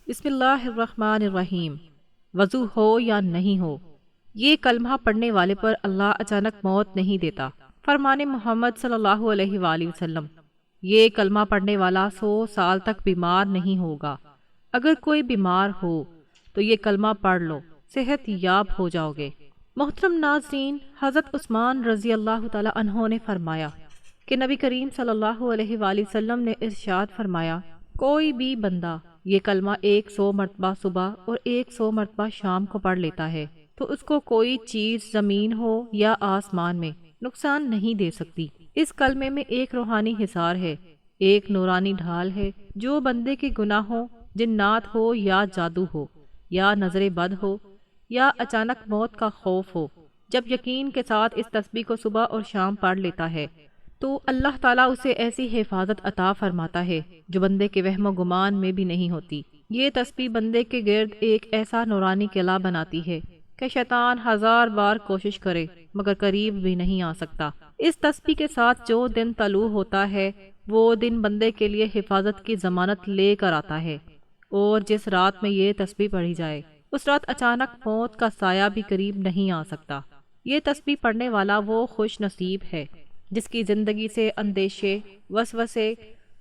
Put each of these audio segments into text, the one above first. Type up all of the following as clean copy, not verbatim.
بسم اللہ الرحمن الرحیم۔ وضو ہو یا نہیں ہو، یہ کلمہ پڑھنے والے پر اللہ اچانک موت نہیں دیتا۔ فرمان محمد صلی اللہ علیہ وآلہ وسلم، یہ کلمہ پڑھنے والا 100 سال تک بیمار نہیں ہوگا۔ اگر کوئی بیمار ہو تو یہ کلمہ پڑھ لو، صحت یاب ہو جاؤ گے۔ محترم ناظرین، حضرت عثمان رضی اللہ تعالی عنہ نے فرمایا کہ نبی کریم صلی اللہ علیہ وآلہ وسلم نے ارشاد فرمایا، کوئی بھی بندہ یہ کلمہ 100 مرتبہ صبح اور 100 مرتبہ شام کو پڑھ لیتا ہے تو اس کو کوئی چیز زمین ہو یا آسمان میں نقصان نہیں دے سکتی۔ اس کلمے میں ایک روحانی حصار ہے، ایک نورانی ڈھال ہے جو بندے کے گناہوں، جنات ہو یا جادو ہو یا نظر بد ہو یا اچانک موت کا خوف ہو، جب یقین کے ساتھ اس تسبیح کو صبح اور شام پڑھ لیتا ہے تو اللہ تعالیٰ اسے ایسی حفاظت عطا فرماتا ہے جو بندے کے وہم و گمان میں بھی نہیں ہوتی۔ یہ تسبیح بندے کے گرد ایک ایسا نورانی قلعہ بناتی ہے کہ شیطان 1000 بار کوشش کرے مگر قریب بھی نہیں آ سکتا۔ اس تسبیح کے ساتھ جو دن طلوع ہوتا ہے وہ دن بندے کے لیے حفاظت کی ضمانت لے کر آتا ہے، اور جس رات میں یہ تسبیح پڑھی جائے اس رات اچانک موت کا سایہ بھی قریب نہیں آ سکتا۔ یہ تسبیح پڑھنے والا وہ خوش نصیب ہے جس کی زندگی سے اندیشے، وسوسے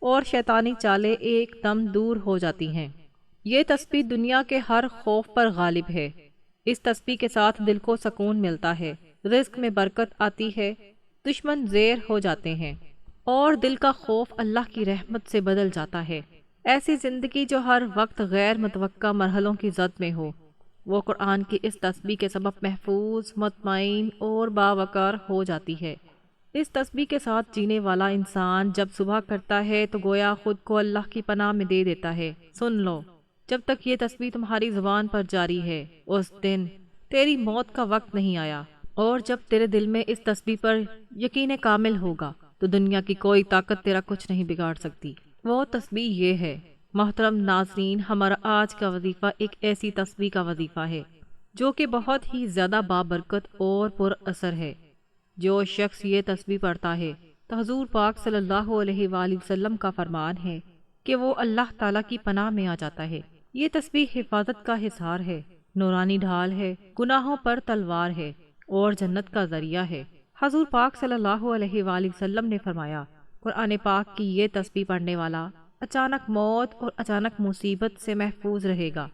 اور شیطانی چالیں ایک دم دور ہو جاتی ہیں۔ یہ تسبیح دنیا کے ہر خوف پر غالب ہے۔ اس تسبیح کے ساتھ دل کو سکون ملتا ہے، رزق میں برکت آتی ہے، دشمن زیر ہو جاتے ہیں اور دل کا خوف اللہ کی رحمت سے بدل جاتا ہے۔ ایسی زندگی جو ہر وقت غیر متوقع مرحلوں کی زد میں ہو، وہ قرآن کی اس تسبیح کے سبب محفوظ، مطمئن اور باوقار ہو جاتی ہے۔ اس تسبیح کے ساتھ جینے والا انسان جب صبح کرتا ہے تو گویا خود کو اللہ کی پناہ میں دے دیتا ہے۔ سن لو، جب تک یہ تسبیح تمہاری زبان پر جاری ہے اس دن تیری موت کا وقت نہیں آیا، اور جب تیرے دل میں اس تسبیح پر یقین کامل ہوگا تو دنیا کی کوئی طاقت تیرا کچھ نہیں بگاڑ سکتی۔ وہ تسبیح یہ ہے۔ محترم ناظرین، ہمارا آج کا وظیفہ ایک ایسی تسبیح کا وظیفہ ہے جو کہ بہت ہی زیادہ بابرکت اور پر اثر ہے۔ جو شخص یہ تسبیح پڑھتا ہے تو حضور پاک صلی اللہ علیہ وآلہ وسلم کا فرمان ہے کہ وہ اللہ تعالیٰ کی پناہ میں آ جاتا ہے۔ یہ تسبیح حفاظت کا حصار ہے، نورانی ڈھال ہے، گناہوں پر تلوار ہے اور جنت کا ذریعہ ہے۔ حضور پاک صلی اللہ علیہ وآلہ وسلم نے فرمایا، قرآن پاک کی یہ تسبیح پڑھنے والا اچانک موت اور اچانک مصیبت سے محفوظ رہے گا۔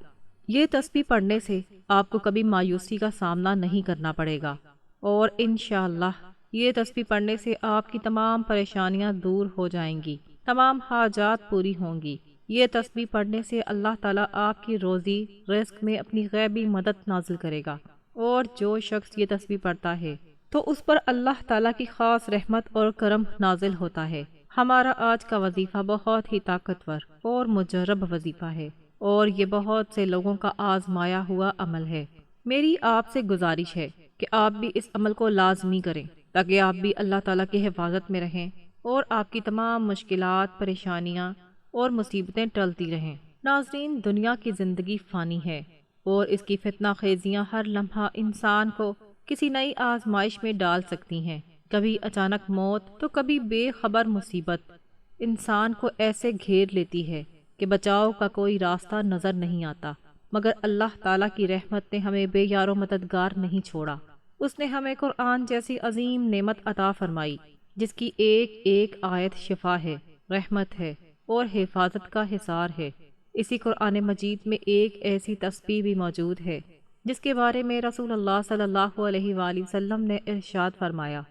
یہ تسبیح پڑھنے سے آپ کو کبھی مایوسی کا سامنا نہیں کرنا پڑے گا، اور انشاءاللہ یہ تسبیح پڑھنے سے آپ کی تمام پریشانیاں دور ہو جائیں گی، تمام حاجات پوری ہوں گی۔ یہ تسبیح پڑھنے سے اللہ تعالیٰ آپ کی روزی رزق میں اپنی غیبی مدد نازل کرے گا، اور جو شخص یہ تسبیح پڑھتا ہے تو اس پر اللہ تعالیٰ کی خاص رحمت اور کرم نازل ہوتا ہے۔ ہمارا آج کا وظیفہ بہت ہی طاقتور اور مجرب وظیفہ ہے، اور یہ بہت سے لوگوں کا آزمایا ہوا عمل ہے۔ میری آپ سے گزارش ہے کہ آپ بھی اس عمل کو لازمی کریں تاکہ آپ بھی اللہ تعالیٰ کی حفاظت میں رہیں اور آپ کی تمام مشکلات، پریشانیاں اور مصیبتیں ٹلتی رہیں۔ ناظرین، دنیا کی زندگی فانی ہے اور اس کی فتنہ خیزیاں ہر لمحہ انسان کو کسی نئی آزمائش میں ڈال سکتی ہیں۔ کبھی اچانک موت تو کبھی بے خبر مصیبت انسان کو ایسے گھیر لیتی ہے کہ بچاؤ کا کوئی راستہ نظر نہیں آتا، مگر اللہ تعالیٰ کی رحمت نے ہمیں بے یار و مددگار نہیں چھوڑا۔ اس نے ہمیں قرآن جیسی عظیم نعمت عطا فرمائی جس کی ایک ایک آیت شفا ہے، رحمت ہے اور حفاظت کا حصار ہے۔ اسی قرآن مجید میں ایک ایسی تسبیح بھی موجود ہے جس کے بارے میں رسول اللہ صلی اللہ علیہ وآلہ وسلم نے ارشاد فرمایا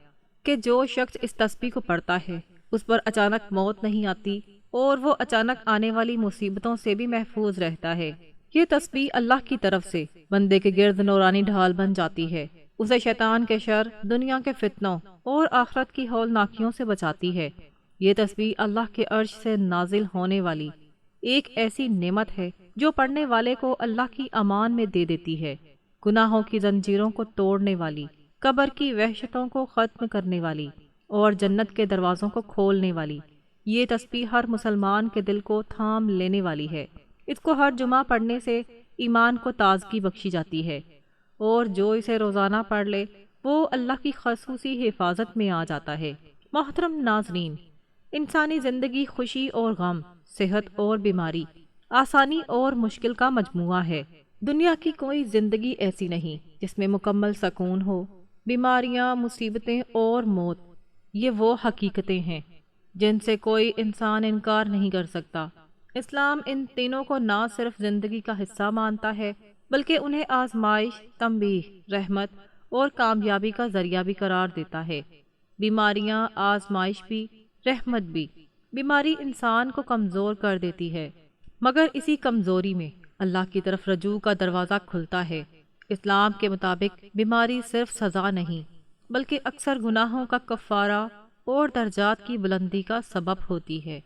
کہ جو شخص اس تسبیح کو پڑھتا ہے اس پر اچانک موت نہیں آتی اور وہ اچانک آنے والی مصیبتوں سے بھی محفوظ رہتا ہے۔ یہ تسبیح اللہ کی طرف سے بندے کے گرد نورانی ڈھال بن جاتی ہے، اسے شیطان کے شر، دنیا کے فتنوں اور آخرت کی ہولناکیوں سے بچاتی ہے۔ یہ تسبیح اللہ کے عرش سے نازل ہونے والی ایک ایسی نعمت ہے جو پڑھنے والے کو اللہ کی امان میں دے دیتی ہے، گناہوں کی زنجیروں کو توڑنے والی، قبر کی وحشتوں کو ختم کرنے والی اور جنت کے دروازوں کو کھولنے والی۔ یہ تسبیح ہر مسلمان کے دل کو تھام لینے والی ہے۔ اس کو ہر جمعہ پڑھنے سے ایمان کو تازگی بخشی جاتی ہے، اور جو اسے روزانہ پڑھ لے وہ اللہ کی خصوصی حفاظت میں آ جاتا ہے۔ محترم ناظرین، انسانی زندگی خوشی اور غم، صحت اور بیماری، آسانی اور مشکل کا مجموعہ ہے۔ دنیا کی کوئی زندگی ایسی نہیں جس میں مکمل سکون ہو۔ بیماریاں، مصیبتیں اور موت، یہ وہ حقیقتیں ہیں جن سے کوئی انسان انکار نہیں کر سکتا۔ اسلام ان تینوں کو نہ صرف زندگی کا حصہ مانتا ہے بلکہ انہیں آزمائش، تنبیہ، رحمت اور کامیابی کا ذریعہ بھی قرار دیتا ہے۔ بیماریاں آزمائش بھی، رحمت بھی۔ بیماری انسان کو کمزور کر دیتی ہے، مگر اسی کمزوری میں اللہ کی طرف رجوع کا دروازہ کھلتا ہے۔ اسلام کے مطابق بیماری صرف سزا نہیں بلکہ اکثر گناہوں کا کفارہ اور درجات کی بلندی کا سبب ہوتی ہے۔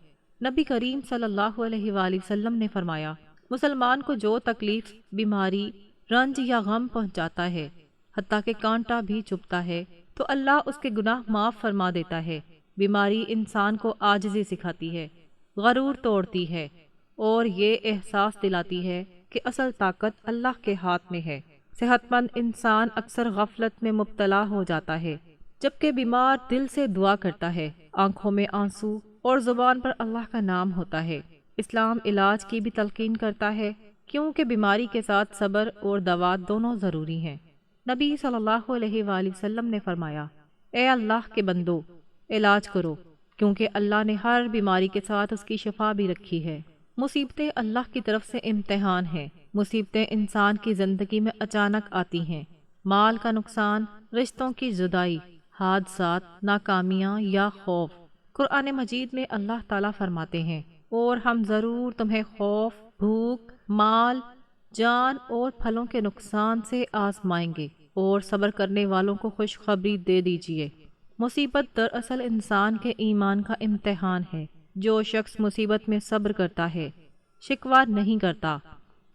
نبی کریم صلی اللہ علیہ وآلہ وسلم نے فرمایا، مسلمان کو جو تکلیف، بیماری، رنج یا غم پہنچاتا ہے، حتیٰ کہ کانٹا بھی چبھتا ہے، تو اللہ اس کے گناہ معاف فرما دیتا ہے۔ بیماری انسان کو عاجزی سکھاتی ہے، غرور توڑتی ہے اور یہ احساس دلاتی ہے کہ اصل طاقت اللہ کے ہاتھ میں ہے۔ صحت مند انسان اکثر غفلت میں مبتلا ہو جاتا ہے، جبکہ بیمار دل سے دعا کرتا ہے، آنکھوں میں آنسو اور زبان پر اللہ کا نام ہوتا ہے۔ اسلام علاج کی بھی تلقین کرتا ہے، کیونکہ بیماری کے ساتھ صبر اور دوا دونوں ضروری ہیں۔ نبی صلی اللہ علیہ وآلہ وسلم نے فرمایا، اے اللہ کے بندو، علاج کرو، کیونکہ اللہ نے ہر بیماری کے ساتھ اس کی شفا بھی رکھی ہے۔ مصیبتیں اللہ کی طرف سے امتحان ہیں۔ مصیبتیں انسان کی زندگی میں اچانک آتی ہیں، مال کا نقصان، رشتوں کی جدائی، حادثات، ناکامیاں یا خوف۔ قرآن مجید میں اللہ تعالیٰ فرماتے ہیں، اور ہم ضرور تمہیں خوف، بھوک، مال، جان اور پھلوں کے نقصان سے آزمائیں گے، اور صبر کرنے والوں کو خوشخبری دے دیجیے۔ مصیبت دراصل انسان کے ایمان کا امتحان ہے۔ جو شخص مصیبت میں صبر کرتا ہے، شکوہ نہیں کرتا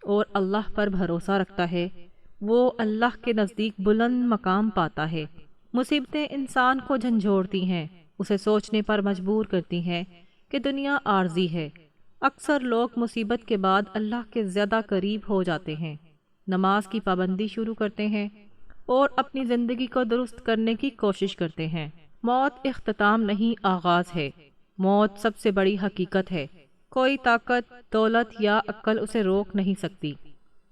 اور اللہ پر بھروسہ رکھتا ہے، وہ اللہ کے نزدیک بلند مقام پاتا ہے۔ مصیبتیں انسان کو جھنجھوڑتی ہیں، اسے سوچنے پر مجبور کرتی ہیں کہ دنیا عارضی ہے۔ اکثر لوگ مصیبت کے بعد اللہ کے زیادہ قریب ہو جاتے ہیں، نماز کی پابندی شروع کرتے ہیں اور اپنی زندگی کو درست کرنے کی کوشش کرتے ہیں۔ موت اختتام نہیں، آغاز ہے۔ موت سب سے بڑی حقیقت ہے، کوئی طاقت، دولت یا عقل اسے روک نہیں سکتی۔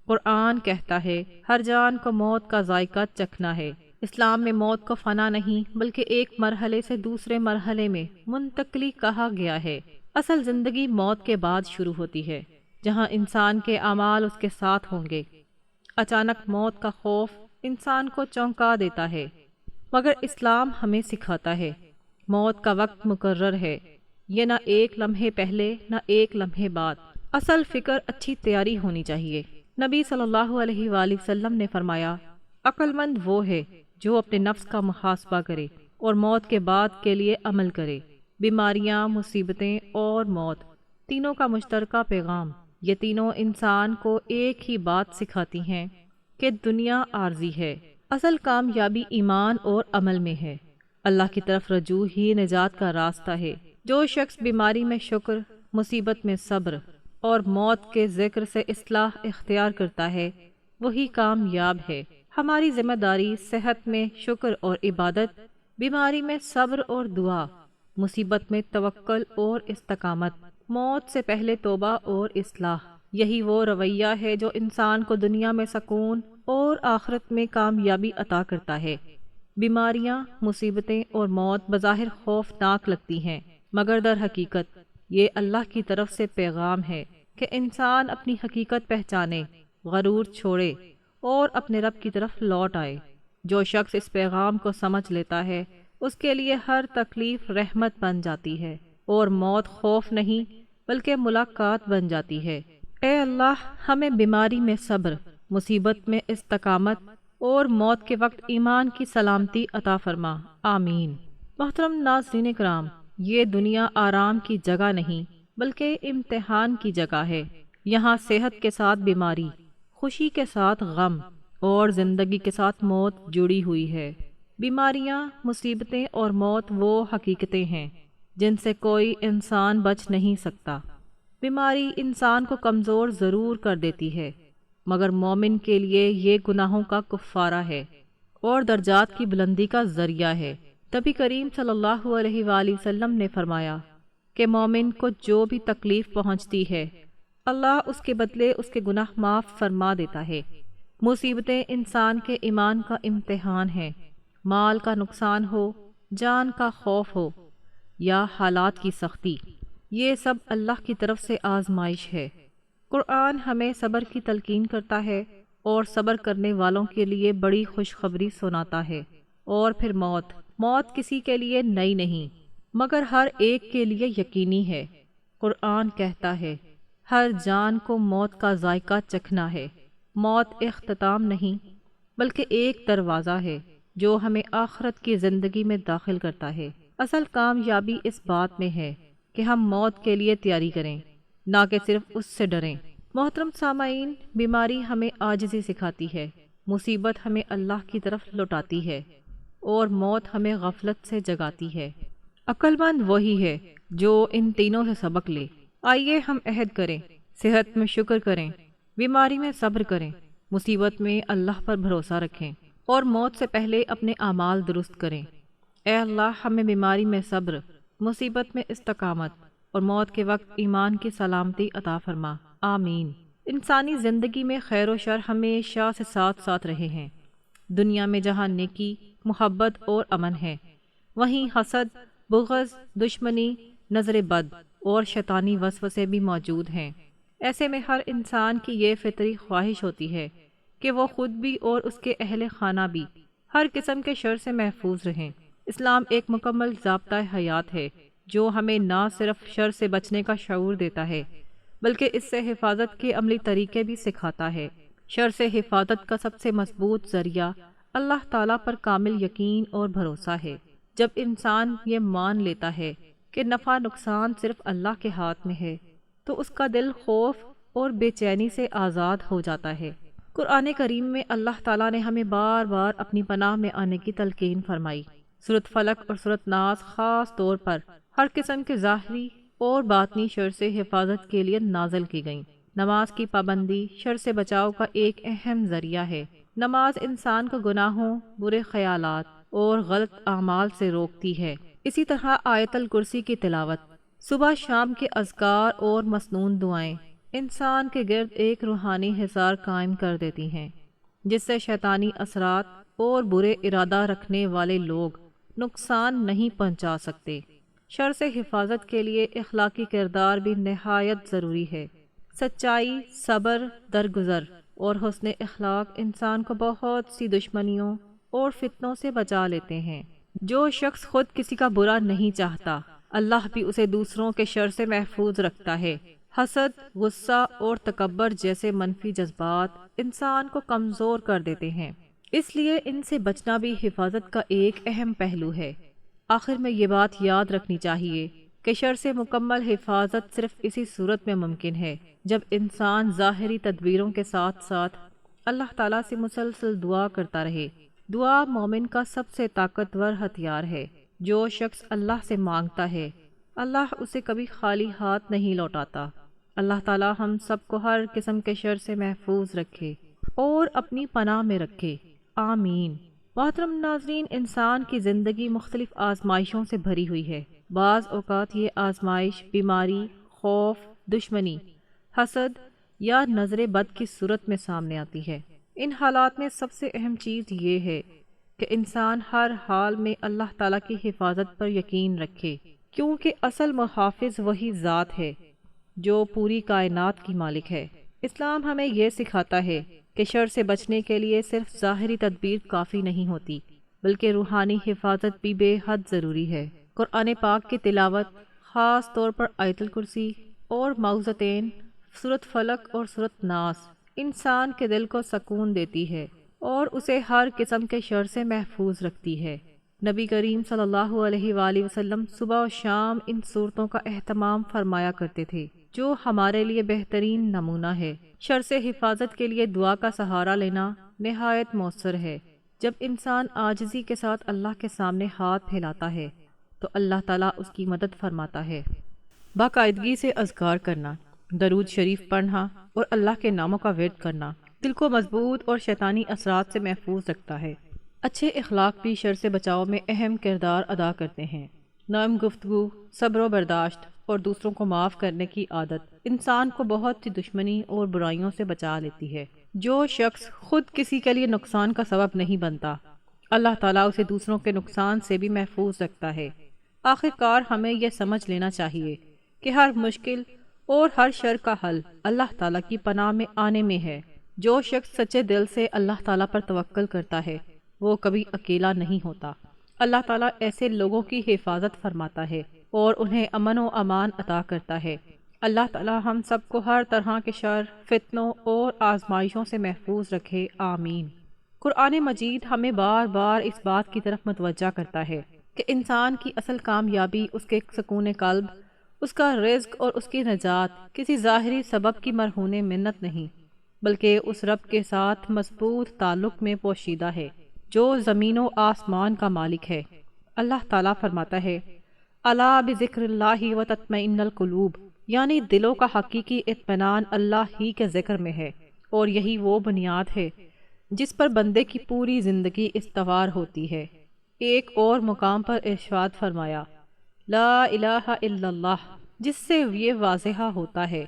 قرآن کہتا ہے، ہر جان کو موت کا ذائقہ چکھنا ہے۔ اسلام میں موت کو فنا نہیں بلکہ ایک مرحلے سے دوسرے مرحلے میں منتقلی کہا گیا ہے۔ اصل زندگی موت کے بعد شروع ہوتی ہے، جہاں انسان کے اعمال اس کے ساتھ ہوں گے۔ اچانک موت کا خوف انسان کو چونکا دیتا ہے، مگر اسلام ہمیں سکھاتا ہے، موت کا وقت مقرر ہے، یہ نہ ایک لمحے پہلے نہ ایک لمحے بعد۔ اصل فکر اچھی تیاری ہونی چاہیے۔ نبی صلی اللہ علیہ وآلہ وسلم نے فرمایا، عقل مند وہ ہے جو اپنے نفس کا محاسبہ کرے اور موت کے بعد کے لیے عمل کرے۔ بیماریاں، مصیبتیں اور موت، تینوں کا مشترکہ پیغام، یہ تینوں انسان کو ایک ہی بات سکھاتی ہیں کہ دنیا عارضی ہے۔ اصل کامیابی ایمان اور عمل میں ہے۔ اللہ کی طرف رجوع ہی نجات کا راستہ ہے۔ جو شخص بیماری میں شکر، مصیبت میں صبر اور موت کے ذکر سے اصلاح اختیار کرتا ہے، وہی کامیاب ہے۔ ہماری ذمہ داری صحت میں شکر اور عبادت، بیماری میں صبر اور دعا، مصیبت میں توکل اور استقامت، موت سے پہلے توبہ اور اصلاح۔ یہی وہ رویہ ہے جو انسان کو دنیا میں سکون اور آخرت میں کامیابی عطا کرتا ہے۔ بیماریاں، مصیبتیں اور موت بظاہر خوفناک لگتی ہیں، مگر در حقیقت یہ اللہ کی طرف سے پیغام ہے کہ انسان اپنی حقیقت پہچانے، غرور چھوڑے اور اپنے رب کی طرف لوٹ آئے۔ جو شخص اس پیغام کو سمجھ لیتا ہے، اس کے لیے ہر تکلیف رحمت بن جاتی ہے اور موت خوف نہیں بلکہ ملاقات بن جاتی ہے۔ اے اللہ، ہمیں بیماری میں صبر، مصیبت میں استقامت اور موت کے وقت ایمان کی سلامتی عطا فرما، آمین۔ محترم ناظرین کرام، یہ دنیا آرام کی جگہ نہیں بلکہ امتحان کی جگہ ہے۔ یہاں صحت کے ساتھ بیماری، خوشی کے ساتھ غم اور زندگی کے ساتھ موت جڑی ہوئی ہے۔ بیماریاں، مصیبتیں اور موت وہ حقیقتیں ہیں جن سے کوئی انسان بچ نہیں سکتا۔ بیماری انسان کو کمزور ضرور کر دیتی ہے، مگر مومن کے لیے یہ گناہوں کا کفارہ ہے اور درجات کی بلندی کا ذریعہ ہے۔ نبی کریم صلی اللہ علیہ وآلہ وسلم نے فرمایا کہ مومن کو جو بھی تکلیف پہنچتی ہے، اللہ اس کے بدلے اس کے گناہ معاف فرما دیتا ہے۔ مصیبتیں انسان کے ایمان کا امتحان ہیں۔ مال کا نقصان ہو، جان کا خوف ہو یا حالات کی سختی، یہ سب اللہ کی طرف سے آزمائش ہے۔ قرآن ہمیں صبر کی تلقین کرتا ہے اور صبر کرنے والوں کے لیے بڑی خوشخبری سناتا ہے۔ اور پھر موت کسی کے لیے نئی نہیں، مگر ہر ایک کے لیے یقینی ہے۔ قرآن کہتا ہے ہر جان کو موت کا ذائقہ چکھنا ہے۔ موت اختتام نہیں بلکہ ایک دروازہ ہے جو ہمیں آخرت کی زندگی میں داخل کرتا ہے۔ اصل کامیابی اس بات میں ہے کہ ہم موت کے لیے تیاری کریں، نہ کہ صرف اس سے ڈریں۔ محترم سامعین، بیماری ہمیں عاجزی سکھاتی ہے، مصیبت ہمیں اللہ کی طرف لوٹاتی ہے اور موت ہمیں غفلت سے جگاتی ہے۔ عقل مند وہی ہے جو ان تینوں سے سبق لے۔ آئیے ہم عہد کریں، صحت میں شکر کریں، بیماری میں صبر کریں، مصیبت میں اللہ پر بھروسہ رکھیں اور موت سے پہلے اپنے اعمال درست کریں۔ اے اللہ، ہمیں بیماری میں صبر، مصیبت میں استقامت اور موت کے وقت ایمان کی سلامتی عطا فرما، آمین۔ انسانی زندگی میں خیر و شر ہمیشہ سے ساتھ ساتھ رہے ہیں۔ دنیا میں جہاں نیکی، محبت اور امن ہے، وہیں حسد، بغض، دشمنی، نظر بد اور شیطانی وسوسے بھی موجود ہیں۔ ایسے میں ہر انسان کی یہ فطری خواہش ہوتی ہے کہ وہ خود بھی اور اس کے اہل خانہ بھی ہر قسم کے شر سے محفوظ رہیں۔ اسلام ایک مکمل ضابطۂ حیات ہے جو ہمیں نہ صرف شر سے بچنے کا شعور دیتا ہے بلکہ اس سے حفاظت کے عملی طریقے بھی سکھاتا ہے۔ شر سے حفاظت کا سب سے مضبوط ذریعہ اللہ تعالیٰ پر کامل یقین اور بھروسہ ہے۔ جب انسان یہ مان لیتا ہے کہ نفع نقصان صرف اللہ کے ہاتھ میں ہے تو اس کا دل خوف اور بے چینی سے آزاد ہو جاتا ہے۔ قرآن کریم میں اللہ تعالیٰ نے ہمیں بار بار اپنی پناہ میں آنے کی تلقین فرمائی۔ سورۃ فلق اور سورۃ ناس خاص طور پر ہر قسم کے ظاہری اور باطنی شر سے حفاظت کے لیے نازل کی گئیں۔ نماز کی پابندی شر سے بچاؤ کا ایک اہم ذریعہ ہے۔ نماز انسان کو گناہوں، برے خیالات اور غلط اعمال سے روکتی ہے۔ اسی طرح آیت الکرسی کی تلاوت، صبح شام کے اذکار اور مسنون دعائیں انسان کے گرد ایک روحانی حصار قائم کر دیتی ہیں جس سے شیطانی اثرات اور برے ارادہ رکھنے والے لوگ نقصان نہیں پہنچا سکتے۔ شر سے حفاظت کے لیے اخلاقی کردار بھی نہایت ضروری ہے۔ سچائی، صبر، درگزر اور حسن اخلاق انسان کو بہت سی دشمنیوں اور فتنوں سے بچا لیتے ہیں۔ جو شخص خود کسی کا برا نہیں چاہتا، اللہ بھی اسے دوسروں کے شر سے محفوظ رکھتا ہے۔ حسد، غصہ اور تکبر جیسے منفی جذبات انسان کو کمزور کر دیتے ہیں، اس لیے ان سے بچنا بھی حفاظت کا ایک اہم پہلو ہے۔ آخر میں یہ بات یاد رکھنی چاہیے کہ شر سے مکمل حفاظت صرف اسی صورت میں ممکن ہے جب انسان ظاہری تدبیروں کے ساتھ ساتھ اللہ تعالیٰ سے مسلسل دعا کرتا رہے۔ دعا مومن کا سب سے طاقتور ہتھیار ہے۔ جو شخص اللہ سے مانگتا ہے، اللہ اسے کبھی خالی ہاتھ نہیں لوٹاتا۔ اللہ تعالیٰ ہم سب کو ہر قسم کے شر سے محفوظ رکھے اور اپنی پناہ میں رکھے، آمین۔ محترم ناظرین، انسان کی زندگی مختلف آزمائشوں سے بھری ہوئی ہے۔ بعض اوقات یہ آزمائش بیماری، خوف، دشمنی، حسد یا نظر بد کی صورت میں سامنے آتی ہے۔ ان حالات میں سب سے اہم چیز یہ ہے کہ انسان ہر حال میں اللہ تعالیٰ کی حفاظت پر یقین رکھے، کیونکہ اصل محافظ وہی ذات ہے جو پوری کائنات کی مالک ہے۔ اسلام ہمیں یہ سکھاتا ہے کہ شر سے بچنے کے لیے صرف ظاہری تدبیر کافی نہیں ہوتی، بلکہ روحانی حفاظت بھی بے حد ضروری ہے۔ قرآن پاک کی تلاوت، خاص طور پر آیت الکرسی اور معوذتین، سورۃ فلق اور سورۃ ناس، انسان کے دل کو سکون دیتی ہے اور اسے ہر قسم کے شر سے محفوظ رکھتی ہے۔ نبی کریم صلی اللہ علیہ وآلہ وسلم صبح و شام ان صورتوں کا اہتمام فرمایا کرتے تھے، جو ہمارے لیے بہترین نمونہ ہے۔ شر سے حفاظت کے لیے دعا کا سہارا لینا نہایت مؤثر ہے۔ جب انسان عاجزی کے ساتھ اللہ کے سامنے ہاتھ پھیلاتا ہے تو اللہ تعالیٰ اس کی مدد فرماتا ہے۔ باقاعدگی سے اذکار کرنا، درود شریف پڑھنا اور اللہ کے ناموں کا ورد کرنا دل کو مضبوط اور شیطانی اثرات سے محفوظ رکھتا ہے۔ اچھے اخلاق بھی شر سے بچاؤ میں اہم کردار ادا کرتے ہیں۔ نرم گفتگو، صبر و برداشت اور دوسروں کو معاف کرنے کی عادت انسان کو بہت سی دشمنی اور برائیوں سے بچا لیتی ہے۔ جو شخص خود کسی کے لیے نقصان کا سبب نہیں بنتا، اللہ تعالیٰ اسے دوسروں کے نقصان سے بھی محفوظ رکھتا ہے۔ آخر کار ہمیں یہ سمجھ لینا چاہیے کہ ہر مشکل اور ہر شر کا حل اللہ تعالیٰ کی پناہ میں آنے میں ہے۔ جو شخص سچے دل سے اللہ تعالیٰ پر توکل کرتا ہے وہ کبھی اکیلا نہیں ہوتا۔ اللہ تعالیٰ ایسے لوگوں کی حفاظت فرماتا ہے اور انہیں امن و امان عطا کرتا ہے۔ اللہ تعالیٰ ہم سب کو ہر طرح کے شر، فتنوں اور آزمائشوں سے محفوظ رکھے، آمین۔ قرآن مجید ہمیں بار بار اس بات کی طرف متوجہ کرتا ہے کہ انسان کی اصل کامیابی اس کے سکون قلب، اس کا رزق اور اس کی نجات کسی ظاہری سبب کی مرہون منت نہیں، بلکہ اس رب کے ساتھ مضبوط تعلق میں پوشیدہ ہے جو زمین و آسمان کا مالک ہے۔ اللہ تعالیٰ فرماتا ہے، الا بذکر اللہ وتطمئن القلوب، یعنی دلوں کا حقیقی اطمینان اللہ ہی کے ذکر میں ہے، اور یہی وہ بنیاد ہے جس پر بندے کی پوری زندگی استوار ہوتی ہے۔ ایک اور مقام پر ارشاد فرمایا، لا الہ الا اللہ، جس سے یہ واضح ہوتا ہے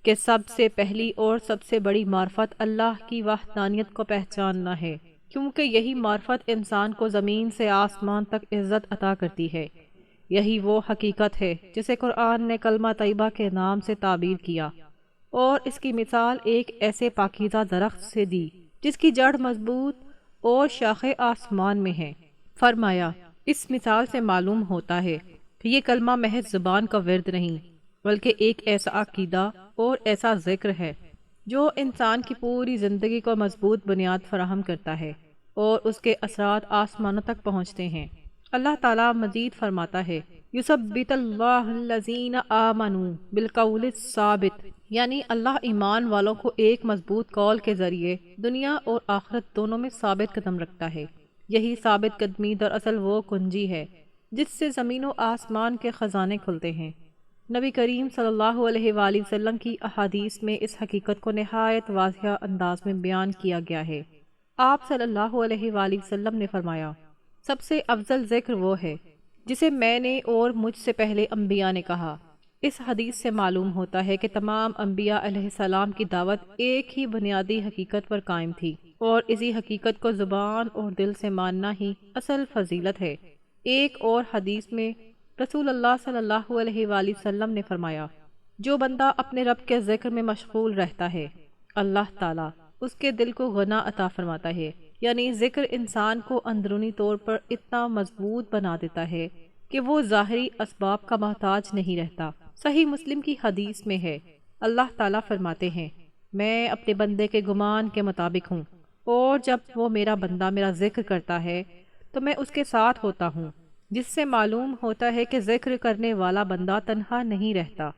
کہ سب سے پہلی اور سب سے بڑی معرفت اللہ کی وحدانیت کو پہچاننا ہے، کیونکہ یہی معرفت انسان کو زمین سے آسمان تک عزت عطا کرتی ہے۔ یہی وہ حقیقت ہے جسے قرآن نے کلمہ طیبہ کے نام سے تعبیر کیا، اور اس کی مثال ایک ایسے پاکیزہ درخت سے دی جس کی جڑ مضبوط اور شاخیں آسمان میں ہیں۔ فرمایا، اس مثال سے معلوم ہوتا ہے کہ یہ کلمہ محض زبان کا ورد نہیں، بلکہ ایک ایسا عقیدہ اور ایسا ذکر ہے جو انسان کی پوری زندگی کو مضبوط بنیاد فراہم کرتا ہے اور اس کے اثرات آسمانوں تک پہنچتے ہیں۔ اللہ تعالیٰ مزید فرماتا ہے، یثبت اللہ الذین آمنوا بالقول الثابت، یعنی اللہ ایمان والوں کو ایک مضبوط قول کے ذریعے دنیا اور آخرت دونوں میں ثابت قدم رکھتا ہے۔ یہی ثابت قدمی دراصل وہ کنجی ہے جس سے زمین و آسمان کے خزانے کھلتے ہیں۔ نبی کریم صلی اللہ علیہ وآلہ وسلم کی احادیث میں اس حقیقت کو نہایت واضح انداز میں بیان کیا گیا ہے۔ آپ صلی اللہ علیہ وآلہ وسلم نے فرمایا، سب سے افضل ذکر وہ ہے جسے میں نے اور مجھ سے پہلے انبیاء نے کہا۔ اس حدیث سے معلوم ہوتا ہے کہ تمام انبیاء علیہ السلام کی دعوت ایک ہی بنیادی حقیقت پر قائم تھی، اور اسی حقیقت کو زبان اور دل سے ماننا ہی اصل فضیلت ہے۔ ایک اور حدیث میں رسول اللہ صلی اللہ علیہ وآلہ وسلم نے فرمایا، جو بندہ اپنے رب کے ذکر میں مشغول رہتا ہے، اللہ تعالیٰ اس کے دل کو غنا عطا فرماتا ہے، یعنی ذکر انسان کو اندرونی طور پر اتنا مضبوط بنا دیتا ہے کہ وہ ظاہری اسباب کا محتاج نہیں رہتا۔ صحیح مسلم کی حدیث میں ہے، اللہ تعالیٰ فرماتے ہیں، میں اپنے بندے کے گمان کے مطابق ہوں، اور جب وہ میرا بندہ میرا ذکر کرتا ہے تو میں اس کے ساتھ ہوتا ہوں، جس سے معلوم ہوتا ہے کہ ذکر کرنے والا بندہ تنہا نہیں رہتا،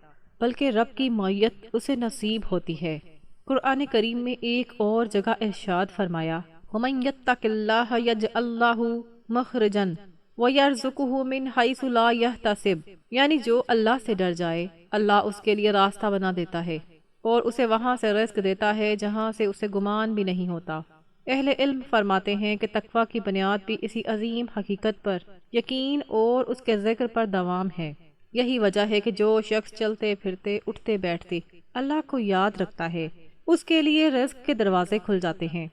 بلکہ رب کی معیت اسے نصیب ہوتی ہے۔ قرآن کریم میں ایک اور جگہ ارشاد فرمایا، وَمَن يَتَّقِ اللَّهَ يَجْعَل لَّهُ مَخْرَجًا وَيَرْزُقْهُ مِنْ حَيْثُ لَا يَحْتَسِبُ، یعنی جو اللہ سے ڈر جائے، اللہ اس کے لیے راستہ بنا دیتا ہے اور اسے وہاں سے رزق دیتا ہے جہاں سے اسے گمان بھی نہیں ہوتا۔ اہل علم فرماتے ہیں کہ تقویٰ کی بنیاد بھی اسی عظیم حقیقت پر یقین اور اس کے ذکر پر دوام ہے۔ یہی وجہ ہے کہ جو شخص چلتے پھرتے اٹھتے بیٹھتے اللہ کو یاد رکھتا ہے، اس کے لیے رزق کے دروازے کھل جاتے ہیں،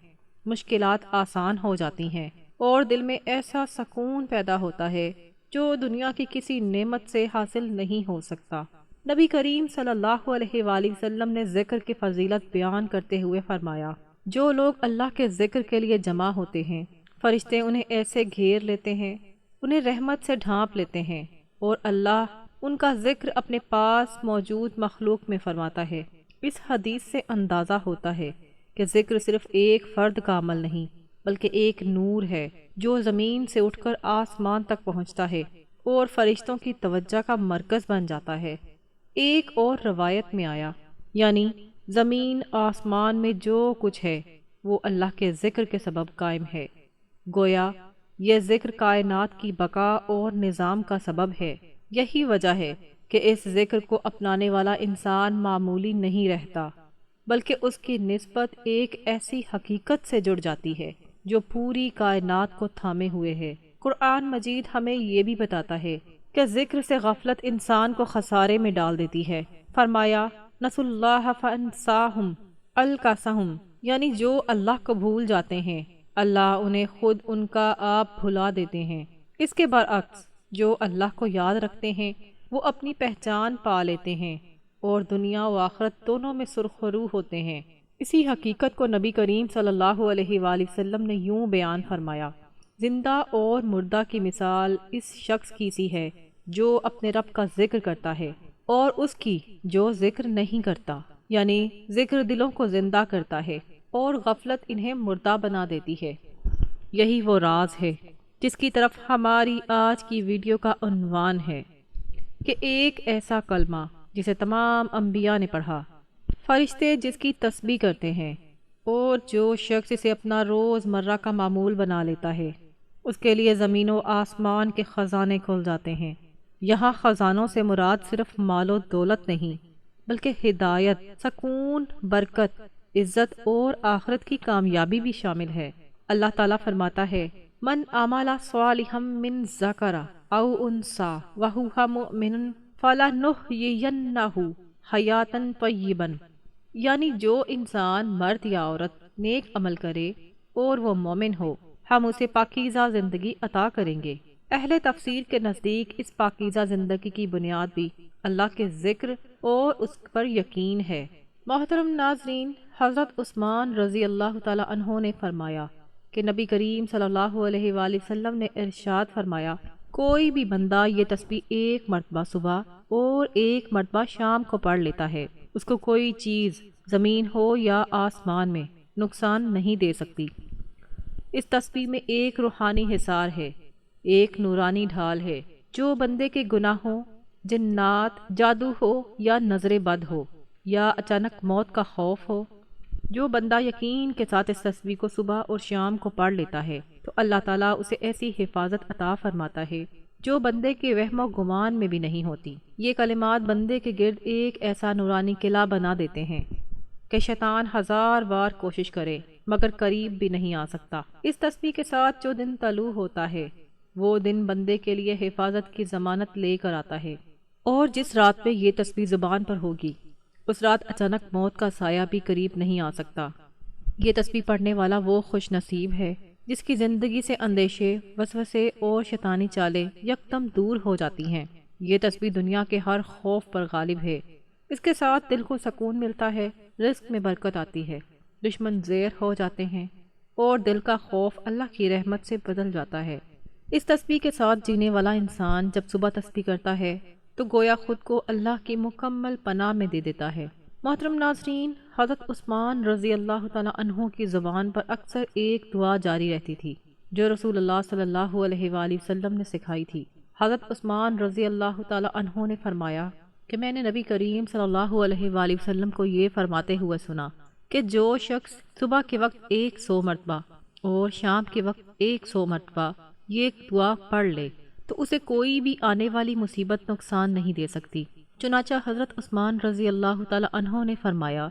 مشکلات آسان ہو جاتی ہیں، اور دل میں ایسا سکون پیدا ہوتا ہے جو دنیا کی کسی نعمت سے حاصل نہیں ہو سکتا۔ نبی کریم صلی اللہ علیہ وآلہ وسلم نے ذکر کی فضیلت بیان کرتے ہوئے فرمایا، جو لوگ اللہ کے ذکر کے لیے جمع ہوتے ہیں، فرشتے انہیں ایسے گھیر لیتے ہیں، انہیں رحمت سے ڈھانپ لیتے ہیں، اور اللہ ان کا ذکر اپنے پاس موجود مخلوق میں فرماتا ہے۔ اس حدیث سے اندازہ ہوتا ہے کہ ذکر صرف ایک فرد کا عمل نہیں، بلکہ ایک نور ہے جو زمین سے اٹھ کر آسمان تک پہنچتا ہے اور فرشتوں کی توجہ کا مرکز بن جاتا ہے۔ ایک اور روایت میں آیا، یعنی زمین آسمان میں جو کچھ ہے وہ اللہ کے ذکر کے سبب قائم ہے۔ گویا یہ ذکر کائنات کی بقا اور نظام کا سبب ہے۔ یہی وجہ ہے کہ اس ذکر کو اپنانے والا انسان معمولی نہیں رہتا، بلکہ اس کی نسبت ایک ایسی حقیقت سے جڑ جاتی ہے جو پوری کائنات کو تھامے ہوئے ہے۔ قرآن مجید ہمیں یہ بھی بتاتا ہے کہ ذکر سے غفلت انسان کو خسارے میں ڈال دیتی ہے۔ فرمایا نسوا اللہ فانساہم الکاسہم، یعنی جو اللہ کو بھول جاتے ہیں اللہ انہیں خود ان کا آپ بھلا دیتے ہیں۔ اس کے برعکس جو اللہ کو یاد رکھتے ہیں وہ اپنی پہچان پا لیتے ہیں اور دنیا و آخرت دونوں میں سرخرو ہوتے ہیں۔ اسی حقیقت کو نبی کریم صلی اللہ علیہ وآلہ وسلم نے یوں بیان فرمایا: زندہ اور مردہ کی مثال اس شخص کی سی ہے جو اپنے رب کا ذکر کرتا ہے اور اس کی جو ذکر نہیں کرتا، یعنی ذکر دلوں کو زندہ کرتا ہے اور غفلت انہیں مردہ بنا دیتی ہے۔ یہی وہ راز ہے جس کی طرف ہماری آج کی ویڈیو کا عنوان ہے کہ ایک ایسا کلمہ جسے تمام انبیاء نے پڑھا، فرشتے جس کی تسبیح کرتے ہیں، اور جو شخص اسے اپنا روز مرہ کا معمول بنا لیتا ہے اس کے لیے زمین و آسمان کے خزانے کھل جاتے ہیں۔ یہاں خزانوں سے مراد صرف مال و دولت نہیں بلکہ ہدایت، سکون، برکت، عزت اور آخرت کی کامیابی بھی شامل ہے۔ اللہ تعالیٰ فرماتا ہے: من عمل صالحا من ذکر او انثی وہو مؤمن فلنحیینہ حیاتا طیبا، یعنی جو انسان مرد یا عورت نیک عمل کرے اور وہ مومن ہو ہم اسے پاکیزہ زندگی عطا کریں گے۔ اہل تفسیر کے نزدیک اس پاکیزہ زندگی کی بنیاد بھی اللہ کے ذکر اور اس پر یقین ہے۔ محترم ناظرین، حضرت عثمان رضی اللہ تعالی عنہ نے فرمایا کہ نبی کریم صلی اللہ علیہ وآلہ وسلم نے ارشاد فرمایا: کوئی بھی بندہ یہ تسبیح ایک مرتبہ صبح اور ایک مرتبہ شام کو پڑھ لیتا ہے اس کو کوئی چیز زمین ہو یا آسمان میں نقصان نہیں دے سکتی۔ اس تسبیح میں ایک روحانی حصار ہے، ایک نورانی ڈھال ہے جو بندے کے گناہوں، جنات، جادو ہو یا نظر بد ہو یا اچانک موت کا خوف ہو، جو بندہ یقین کے ساتھ اس تسبیح کو صبح اور شام کو پڑھ لیتا ہے تو اللہ تعالیٰ اسے ایسی حفاظت عطا فرماتا ہے جو بندے کے وہم و گمان میں بھی نہیں ہوتی۔ یہ کلمات بندے کے گرد ایک ایسا نورانی قلعہ بنا دیتے ہیں کہ شیطان ہزار بار کوشش کرے مگر قریب بھی نہیں آ سکتا۔ اس تسبیح کے ساتھ جو دن طلوع ہوتا ہے وہ دن بندے کے لیے حفاظت کی ضمانت لے کر آتا ہے، اور جس رات پہ یہ تسبیح زبان پر ہوگی اس رات اچانک موت کا سایہ بھی قریب نہیں آ سکتا۔ یہ تسبیح پڑھنے والا وہ خوش نصیب ہے جس کی زندگی سے اندیشے، وسوسے اور شیطانی چالیں یکدم دور ہو جاتی ہیں۔ یہ تسبیح دنیا کے ہر خوف پر غالب ہے۔ اس کے ساتھ دل کو سکون ملتا ہے، رزق میں برکت آتی ہے، دشمن زیر ہو جاتے ہیں اور دل کا خوف اللہ کی رحمت سے بدل جاتا ہے۔ اس تسبیح کے ساتھ جینے والا انسان جب صبح تسبیح کرتا ہے تو گویا خود کو اللہ کی مکمل پناہ میں دے دیتا ہے۔ محترم ناظرین، حضرت عثمان رضی اللہ تعالیٰ عنہ کی زبان پر اکثر ایک دعا جاری رہتی تھی جو رسول اللہ صلی اللہ علیہ وآلہ وسلم نے سکھائی تھی۔ حضرت عثمان رضی اللہ تعالیٰ عنہ نے فرمایا کہ میں نے نبی کریم صلی اللہ علیہ وآلہ وسلم کو یہ فرماتے ہوئے سنا کہ جو شخص صبح کے وقت 100 مرتبہ اور شام کے وقت 100 مرتبہ یہ دعا پڑھ لے تو اسے کوئی بھی آنے والی مصیبت نقصان نہیں دے سکتی۔ چنانچہ حضرت عثمان رضی اللہ تعالی عنہ نے فرمایا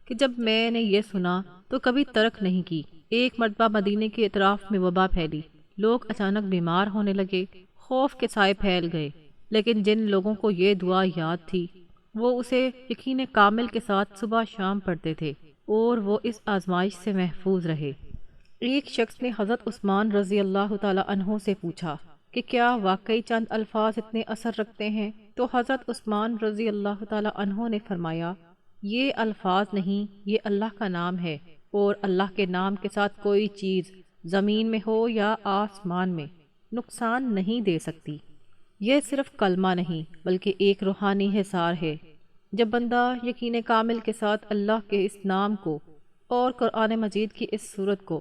کہ جب میں نے یہ سنا تو کبھی ترک نہیں کی۔ ایک مرتبہ مدینے کے اطراف میں وبا پھیلی، لوگ اچانک بیمار ہونے لگے، خوف کے سائے پھیل گئے، لیکن جن لوگوں کو یہ دعا یاد تھی وہ اسے یقین کامل کے ساتھ صبح شام پڑھتے تھے اور وہ اس آزمائش سے محفوظ رہے۔ ایک شخص نے حضرت عثمان رضی اللہ تعالی عنہ سے پوچھا کہ کیا واقعی چند الفاظ اتنے اثر رکھتے ہیں؟ تو حضرت عثمان رضی اللہ تعالی عنہ نے فرمایا، یہ الفاظ نہیں، یہ اللہ کا نام ہے، اور اللہ کے نام کے ساتھ کوئی چیز زمین میں ہو یا آسمان میں نقصان نہیں دے سکتی۔ یہ صرف کلمہ نہیں بلکہ ایک روحانی حصار ہے۔ جب بندہ یقین کامل کے ساتھ اللہ کے اس نام کو اور قرآن مجید کی اس صورت کو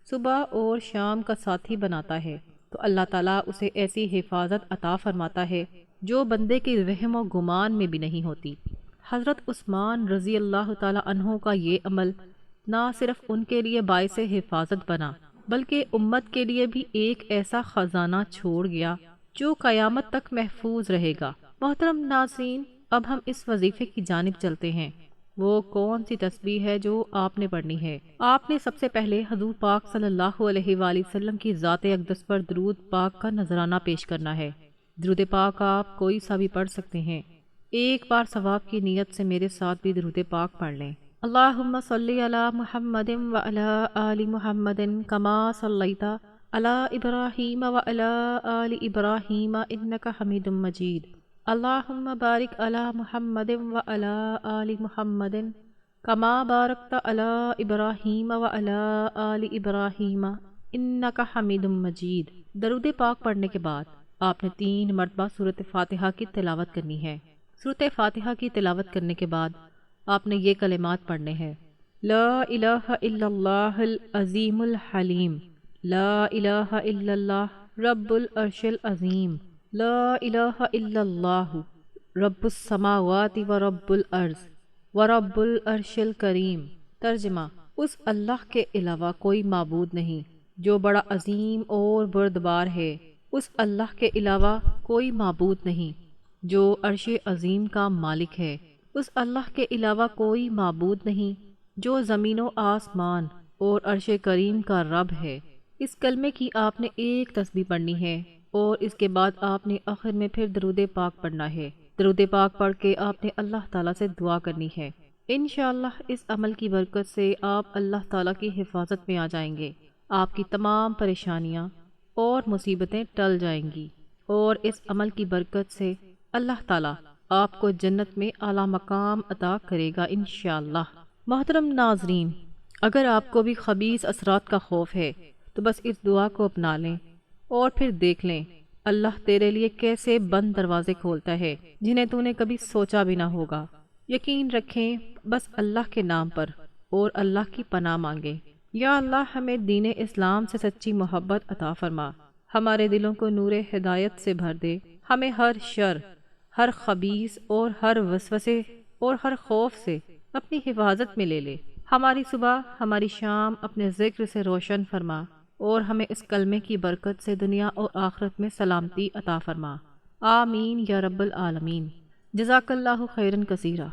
صبح اور شام کا ساتھی بناتا ہے تو اللہ تعالیٰ اسے ایسی حفاظت عطا فرماتا ہے جو بندے کے وہم و گمان میں بھی نہیں ہوتی۔ حضرت عثمان رضی اللہ تعالیٰ عنہ کا یہ عمل نہ صرف ان کے لیے باعث حفاظت بنا بلکہ امت کے لیے بھی ایک ایسا خزانہ چھوڑ گیا جو قیامت تک محفوظ رہے گا۔ محترم ناظرین، اب ہم اس وظیفے کی جانب چلتے ہیں۔ وہ کون سی تسبیح ہے جو آپ نے پڑھنی ہے؟ آپ نے سب سے پہلے حضور پاک صلی اللہ علیہ وآلہ وسلم کی ذات اقدس پر درود پاک کا نذرانہ پیش کرنا ہے۔ درود پاک آپ کوئی سا بھی پڑھ سکتے ہیں۔ ایک بار ثواب کی نیت سے میرے ساتھ بھی درود پاک پڑھ لیں۔ اللہم صلی علی محمد وعلی آل محمد کما صلیت علی ابراہیم وعلی آل ابراہیم انک حمید مجید۔ اللہم بارک علی محمد وعلی آل محمد کما بارکت علی ابراہیم وعلی آل ابراہیم انک حمید مجید۔ درود پاک پڑھنے کے بعد آپ نے 3 مرتبہ سورۃ فاتحہ کی تلاوت کرنی ہے۔ سورۃ فاتحہ کی تلاوت کرنے کے بعد آپ نے یہ کلمات پڑھنے ہیں: لا الہ الا اللہ العظیم الحلیم، لا الہ الا اللہ رب العرش العظیم، لا الہ الا اللہ رب السماوات و رب الارض و رب العرش الکریم۔ ترجمہ: اس اللہ کے علاوہ کوئی معبود نہیں جو بڑا عظیم اور بردبار ہے۔ اس اللہ کے علاوہ کوئی معبود نہیں جو عرش عظیم کا مالک ہے۔ اس اللہ کے علاوہ کوئی معبود نہیں جو زمین و آسمان اور عرش کریم کا رب ہے۔ اس کلمے کی آپ نے ایک تسبیح پڑھنی ہے اور اس کے بعد آپ نے آخر میں پھر درود پاک پڑھنا ہے۔ درود پاک پڑھ کے آپ نے اللہ تعالیٰ سے دعا کرنی ہے۔ انشاءاللہ اس عمل کی برکت سے آپ اللہ تعالیٰ کی حفاظت میں آ جائیں گے۔ آپ کی تمام پریشانیاں اور مصیبتیں ٹل جائیں گی اور اس عمل کی برکت سے اللہ تعالیٰ آپ کو جنت میں اعلیٰ مقام عطا کرے گا انشاءاللہ۔ محترم ناظرین، اگر آپ کو بھی خبیث اثرات کا خوف ہے تو بس اس دعا کو اپنا لیں اور پھر دیکھ لیں اللہ تیرے لیے کیسے بند دروازے کھولتا ہے جنہیں تو نے کبھی سوچا بھی نہ ہوگا۔ یقین رکھیں بس اللہ کے نام پر اور اللہ کی پناہ مانگیں۔ یا اللہ ہمیں دین اسلام سے سچی محبت عطا فرما، ہمارے دلوں کو نور ہدایت سے بھر دے، ہمیں ہر شر، ہر خبیث اور ہر وسوسے اور ہر خوف سے اپنی حفاظت میں لے لے۔ ہماری صبح ہماری شام اپنے ذکر سے روشن فرما اور ہمیں اس کلمے کی برکت سے دنیا اور آخرت میں سلامتی عطا فرما۔ آمین یا رب العالمین۔ جزاک اللہ خیرا کثیرا۔